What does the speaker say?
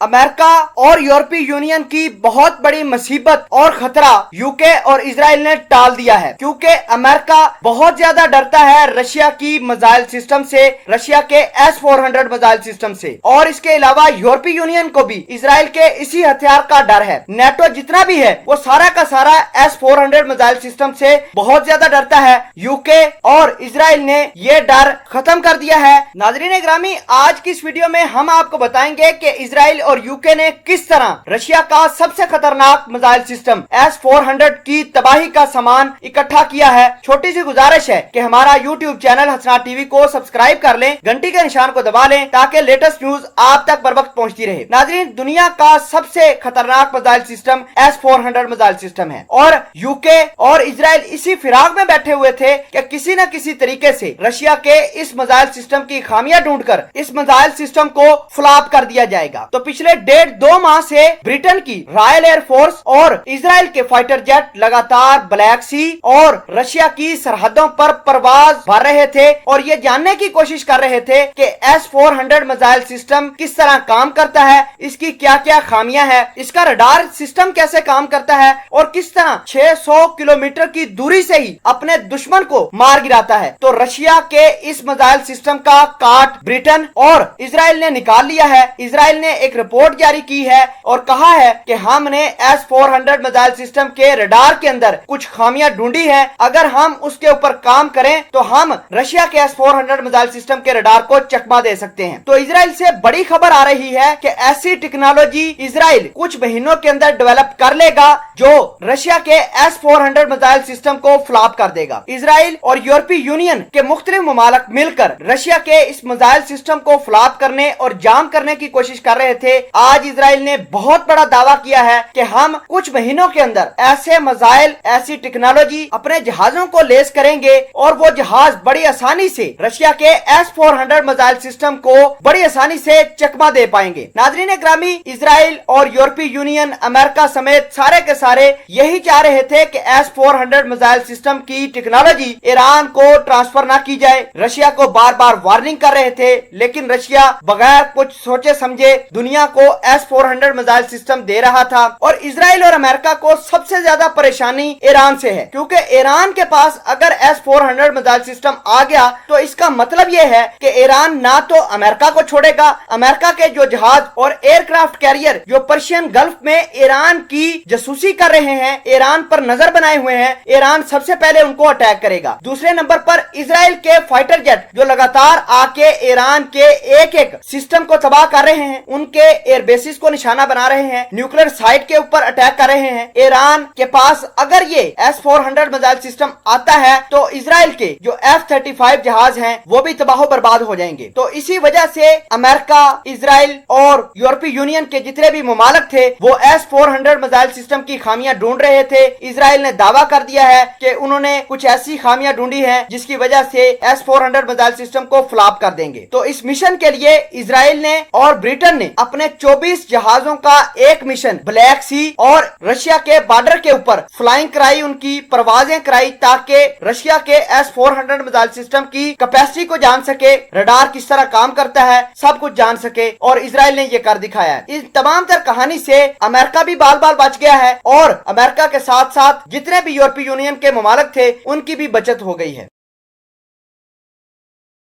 America और यूरोपीय union की बहुत बड़ी मुसीबत और खतरा यूके और इजराइल ने टाल दिया है, क्योंकि अमेरिका बहुत ज्यादा डरता है रशिया की मिसाइल सिस्टम से, रशिया के S-400 मिसाइल सिस्टम से। और इसके अलावा यूरोपीय यूनियन को भी इजराइल के इसी हथियार का डर है। नेटो जितना भी है वो सारा का सारा S-400 मिसाइल सिस्टम से बहुत ज्यादा डरता है। यूके और इजराइल ने ये डर खत्म कर दिया है। नाज़रीन ग्रामी, आज की इस वीडियो में हम आपको बताएंगे कि इजराइल और यूके ने किस तरह रशिया का सबसे खतरनाक मिसाइल सिस्टम S-400 की तबाही का सामान इकट्ठा किया है। छोटी सी गुजारिश है कि हमारा YouTube चैनल हसनात टीवी को सब्सक्राइब कर लें, घंटी के निशान को दबा लें ताकि लेटेस्ट न्यूज आप तक बर वक्त पहुंचती रहे। नाज़रीन, दुनिया का सबसे खतरनाक missile system S-400 missile system है और यूके और इजराइल इसी फिराक में बैठे हुए थे कि किसी न किसी तरीके से रशिया के इस मिसाइल सिस्टम की खामियां ढूंढकर इस मिसाइल सिस्टम को फ्लॉप कर दिया जाएगा। तो पिछले 1.5-2 माह से ब्रिटेन की रॉयल एयरफोर्स और इजराइल के फाइटर जेट लगातार ब्लैक सी और रशिया की सरहदों पर परवाज भर रहे थे और ये जानने की कोशिश कर रहे थे कि S-400 मिसाइल सिस्टम किस तरह काम करता है, इसकी क्या क्या खामियां हैं, इसका रडार सिस्टम कैसे काम करता है और किस तरह 600 किलोमीटर की दूरी से ही अपने दुश्मन को मार गिराता है। तो रशिया के इस मिसाइल सिस्टम का काट ब्रिटेन और इजराइल ने निकाल लिया है। इजराइल ने एक रिपोर्ट जारी की है और कहा है कि हमने S-400 मिसाइल सिस्टम के रडार के अंदर कुछ खामियां ढूंढी है, अगर हम उसके ऊपर काम करें तो हम रशिया के S-400 मिसाइल सिस्टम के रडार को चकमा दे सकते हैं। तो इजराइल से बड़ी खबर आ रही है कि ऐसी टेक्नोलॉजी इजराइल कुछ महीनों के अंदर डेवलप कर लेगा जो रशिया के S-400 मिसाइल सिस्टम को फ्लॉप कर देगा। इजराइल और यूरोपीय यूनियन के मुख्तलिफ ममालिक मिलकर रशिया के इस मिसाइल सिस्टम को फ्लॉप करने और जाम करने की कोशिश कर रहे थे। आज इजराइल ने बहुत बड़ा दावा किया है कि हम कुछ महीनों के अंदर ऐसे मिसाइल, ऐसी टेक्नोलॉजी अपने जहाजों को लेस करेंगे और वो जहाज बड़ी आसानी से रशिया के S-400 मिसाइल सिस्टम को बड़ी आसानी से चकमा दे पाएंगे। नाज़रीन ग्रामी, इजराइल और यूरोपीय यूनियन, अमेरिका समेत सारे के सारे यही चाह रहे थे कि S-400 मिसाइल सिस्टम की टेक्नोलॉजी ईरान को ट्रांसफर ना की जाए। रशिया को बार बार वार्निंग कर रहे थे, लेकिन रशिया बगैर कुछ सोचे समझे दुनिया को S-400 मिसाइल सिस्टम दे रहा था। और इजराइल और अमेरिका को सबसे ज्यादा परेशानी ईरान से है, क्योंकि ईरान के पास अगर S-400 मिसाइल सिस्टम आ गया तो इसका मतलब यह है कि ईरान ना तो अमेरिका को छोड़ेगा, अमेरिका के जो जहाज और एयरक्राफ्ट कैरियर जो पर्शियन गल्फ में ईरान की जासूसी कर रहे हैं, ईरान पर नजर बनाए हुए हैं, ईरान सबसे पहले उनको अटैक करेगा। दूसरे नंबर पर इजराइल के फाइटर जेट जो लगातार आके ईरान के एक एक सिस्टम को तबाह कर रहे हैं, उनके एयरबेसिस को निशाना बना रहे हैं, न्यूक्लियर साइट के ऊपर अटैक कर रहे हैं। ईरान के पास अगर ये S-400 मिसाइल सिस्टम आता है तो इजराइल के जो F-35 जहाज हैं वो भी तबाह बर्बाद हो जाएंगे। तो इसी वजह से अमेरिका, इजराइल और यूरोपीय यूनियन के जितने भी ममालिक थे वो S-400 मिसाइल सिस्टम की खामियां ढूंढ रहे थे। इजराइल ने दावा कर दिया है कि उन्होंने कुछ ऐसी खामियां ढूंढी हैं जिसकी वजह से S-400 मिसाइल सिस्टम को फ्लॉप कर देंगे। तो इस मिशन के लिए इजराइल ने और ब्रिटेन ने अपने 24 जहाजों का एक मिशन ब्लैक सी और रशिया के बॉर्डर के ऊपर फ्लाइंग कराई, उनकी परवाजें कराई ताकि रशिया के S-400 मिसाइल सिस्टम की कैपेसिटी को जान सके, रडार किस तरह काम करता है, सब कुछ जान सके। और इजराइल ने ये कर दिखाया है। इस तमाम तर कहानी से अमेरिका भी बाल बाल बच गया है और अमेरिका के साथ साथ जितने भी यूरोपीय यूनियन के ममालिक थे उनकी भी बचत हो गई है।